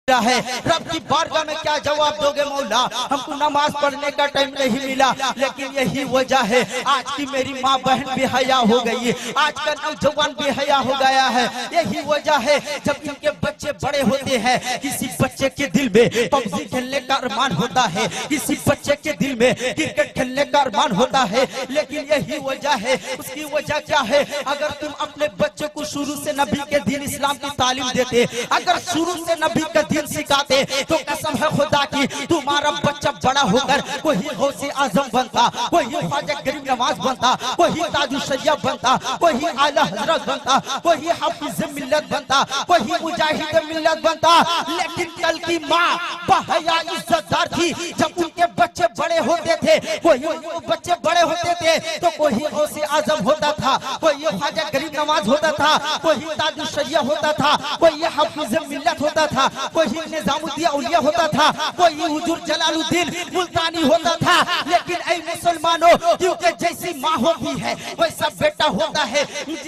है। रब की बारगाह में क्या जवाब दोगे मौला? हमको नमाज पढ़ने का टाइम नहीं मिला, लेकिन यही वजह है आज की मेरी माँ बहन बेहया हो गई है, आज का नौजवान बेहया हो गया है। यही वजह है जब इनके बच्चे बड़े होते हैं, किसी बच्चे के दिल में पबजी खेलने का अरमान होता है, किसी बच्चे के दिल में क्रिकेट खेलने का अरमान होता है, लेकिन यही वजह है। उसकी वजह क्या है? अगर तुम अपने बच्चे को शुरू से नबी के दीन इस्लाम की तालीम देते, अगर शुरू से नबी का दीन सिखाते, तो कसम है खुदा की तुम्हारा बच्चा बड़ा होकर कोई गौसे आजम बनता, कोई ख्वाजा गरीब नवाज बनता, कोई ताजुशैया बनता, कोई आला हजरत बनता, कोई हाफिज मिल्लत बनता, कोई मुजाहिद मिल्लत बनता। लेकिन कल की माँ बहया इज्जतदार थी। जब उनके बच्चे बड़े होते थे, कोई बच्चे बड़े होते थे तो कोई गौसे आजम होता था, कोई ख्वाजा गरीब नवाज होता था, कोई ताजुशैया होता था, कोई हाफिज मिल्लत होता था, कोई निजामुद्दीन औलिया होता था, कोई हुजूर जलालुद्दीन मुल्तानी होता था। लेकिन ऐ मुसलमानों, क्योंकि जैसी माँ होती है वैसा बेटा होता है,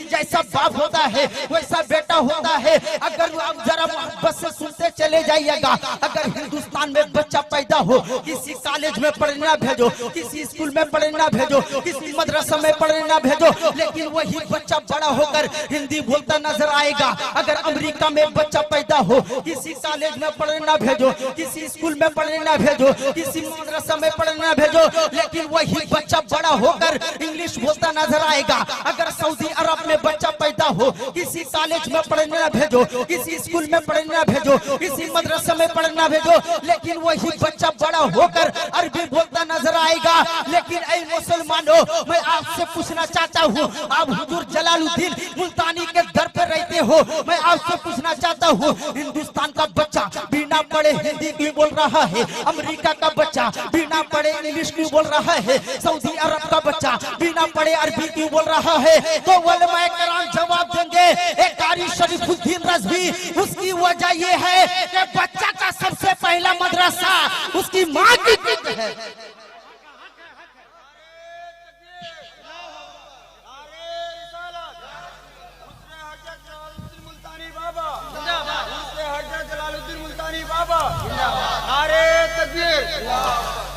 जैसा बाप होता है वैसा बेटा होता है। अगर आप जरा बस से सुनते चले जाइएगा, अगर हिंदुस्तान में बच्चा पैदा हो, किसी कॉलेज में पढ़ने ना भेजो, किसी स्कूल में पढ़ने ना भेजो, किसी मदरसा में पढ़ने ना भेजो, लेकिन वही बच्चा बड़ा होकर हिंदी बोलता नजर आएगा। अगर अमेरिका में बच्चा पैदा हो, किसी कॉलेज में पढ़ने ना भेजो, किसी स्कूल में पढ़ने ना भेजो, किसी मदरसा में पढ़ने ना भेजो, लेकिन वही बच्चा बड़ा होकर इंग्लिश बोलता नजर आएगा। अगर सऊदी अरब में बच्चा पैदा हो, किसी कॉलेज में पढ़ने ना भेजो, किसी स्कूल में पढ़ने ना भेजो, किसी मदरसा में पढ़ने ना भेजो, लेकिन वही बच्चा बड़ा होकर अरबी बोलता नजर आएगा। लेकिन ऐ मुसलमानों, मैं आपसे पूछना चाहता हूँ, आप हुजूर जलालुद्दीन मुल्तानी के दर पर रहते हो, मैं आपसे पूछना चाहता हूँ, हिंदुस्तान का बच्चा बिना पढ़े हिंदी क्यों बोल रहा है? अमेरिका का बच्चा बिना पढ़े इंग्लिश क्यों बोल रहा है? सऊदी अरब का बच्चा बिना पढ़े अरबी क्यों बोल रहा है? तो उलमाए कराम जवाब देंगे, एक कारी शरीफुद्दीन रज़वी, उसकी वजह ये है कि बच्चा का सबसे पहला मदरसा उसकी माँ की जिद है।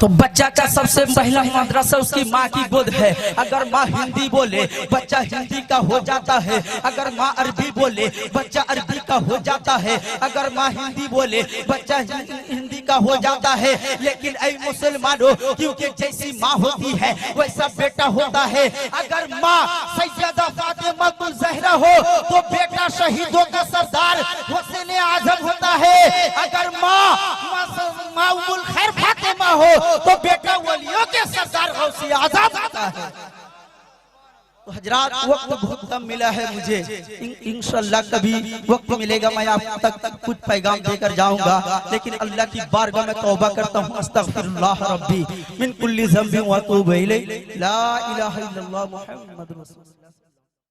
तो बच्चा का सबसे पहला मदरसा उसकी माँ की गोद है। अगर माँ हिंदी बोले बच्चा हिंदी का हो जाता है, अगर माँ अरबी बोले बच्चा अरबी का हो जाता है, अगर माँ हिंदी बोले बच्चा हिंदी का हो जाता है। लेकिन ऐ मुसलमानों, क्योंकि जैसी माँ होती है वैसा बेटा होता है। अगर माँ सैयदा फातिमातुल ज़हरा हो तो बेटा शहीदों का सरदार हुसैन आजम होता है। अगर माँ उम्मुल खैर फातिमा हो तो बेटा वलियों के सरदार गौसे आज़म होता है। तो हजरात, वक्त बहुत कम मिला है मुझे, इंशाअल्लाह कभी वक्त मिलेगा मैं आप तक कुछ पैगाम देकर जाऊंगा। लेकिन अल्लाह की बारगाह में तौबा करता हूँ, अस्तगफिरुल्लाह रब्बी मिन कुल्ली ज़ंबि व अतूबु इलैहि, ला इलाहा इल्लल्लाह मुहम्मदुर रसूलुल्लाह।